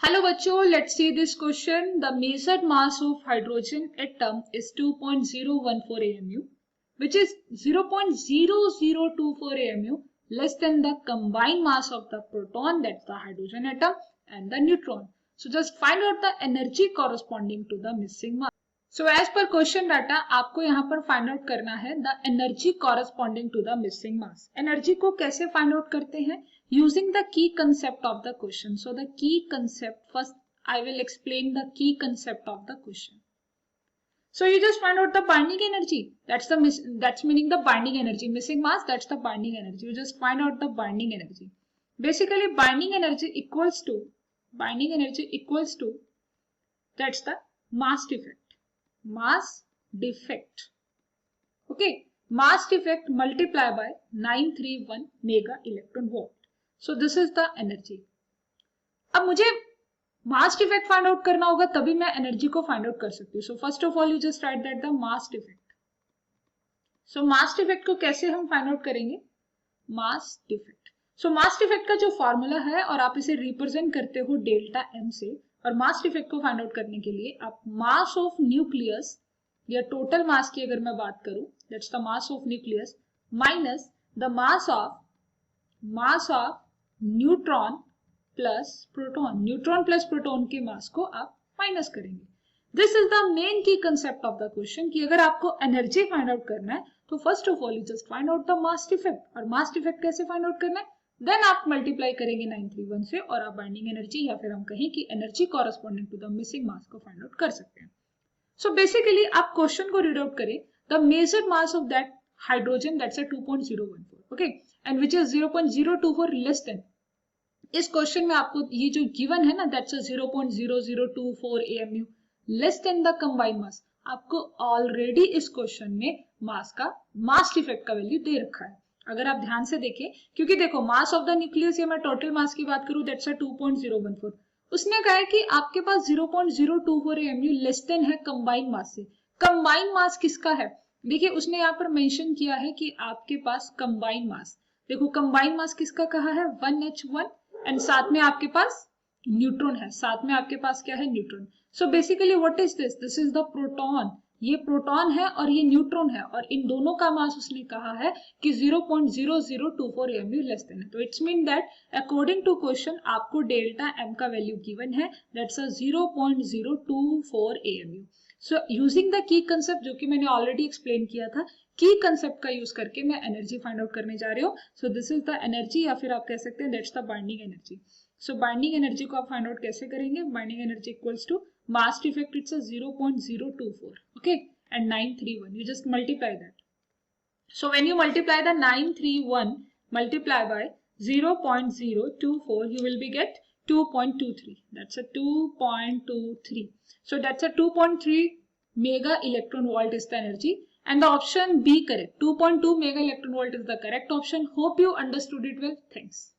Hello बच्चों, let's see this question. The measured mass of hydrogen atom is 2.014 AMU, which is 0.0024 AMU less than the combined mass of the proton, that's the hydrogen atom, and the neutron. So just find out the energy corresponding to the missing mass. So as per question data, आपको यहाँ पर find out करना है the energy corresponding to the missing mass. Energy को कैसे find out करते हैं? Using the key concept of the question. So the key concept, first I will explain the key concept of the question. So you just find out the binding energy. That's meaning the binding energy. Missing mass, that's the binding energy. You just find out the binding energy. Basically binding energy equals to that's the mass defect. Mass defect. Okay, mass defect multiplied by 931 mega electron volt. So this is the energy. अब मुझे mass defect find out करना होगा तभी मैं energy को find out कर सकती हूँ. So first of all you just right that the mass defect. So mass defect को कैसे हम फाइंड आउट करेंगे? Mass defect. सो मास डिफेक्ट का जो फॉर्मूला है और आप इसे रिप्रेजेंट करते हो डेल्टा एम से, और मास डिफेक्ट को फाइंड आउट करने के लिए आप मास ऑफ न्यूक्लियस या टोटल मास की अगर मैं बात करूं, that's the mass of nucleus minus the mass of neutron plus proton. Neutron plus proton के मास को आप माइनस करेंगे. दिस इज द मेन की कंसेप्ट ऑफ द क्वेश्चन कि अगर आपको एनर्जी फाइंड आउट करना है तो first of all you just find out the mass defect. और मास डिफेक्ट कैसे फाइंड आउट करना है? देन आप मल्टीप्लाई करेंगे 931 से और आप बाइंडिंग एनर्जी या फिर हम कहें कि energy corresponding to the missing mass को फाइंड आउट कर सकते हैं. सो बेसिकली आप क्वेश्चन को रीड आउट करें. The major mass of that hydrogen that's a 2.014. Okay, and which is 0.024 less than. इस क्वेश्चन में आपको ये जो गिवन है ना, that's a 0.0024 AMU less than the combined mass. आपको ऑलरेडी इस क्वेश्चन में मास डिफेक्ट का वैल्यू दे रखा है. अगर आप ध्यान से देखें, क्योंकि देखो मास ऑफ द न्यूक्लियस या मैं टोटल मास की बात करूं, दैट्स अ 2.014. उसने कहा है कि आपके पास 0.024 AMU लेस देन है कंबाइंड मास से. कंबाइंड मास किसका है? देखिए उसने यहाँ पर मेंशन किया है कि आपके पास कंबाइंड मास, देखो कंबाइंड मास किसका कहा है? 1H1 एंड साथ में आपके पास न्यूट्रॉन है. साथ में आपके पास क्या है? Neutron. So basically what is this? This is the proton. ये प्रोटॉन है और ये न्यूट्रॉन है, और इन दोनों का मास उसने कहा है कि 0.0024 AMU लेस देन है. तो it's mean that according to question आपको डेल्टा एम का वैल्यू गिवन है, that's a 0.024 AMU. So using the key concept जो कि मैंने ऑलरेडी एक्सप्लेन किया था, की कंसेप्ट का यूज करके मैं एनर्जी फाइंड आउट करने जा रही हूँ. So this is the energy, या फिर आप कह सकते हैं that's the binding energy. So binding energy को आप फाइंड आउट कैसे करेंगे? Binding energy equals to mass defect, it's a 0.024, okay, and 931, you just multiply that. So when you multiply the 931 multiply by 0.024, you will be get 2.23. That's a 2.23. So that's a 2.3 mega electron volt is the energy, and the option B correct. 2.2 mega electron volt is the correct option. Hope you understood it well. Thanks.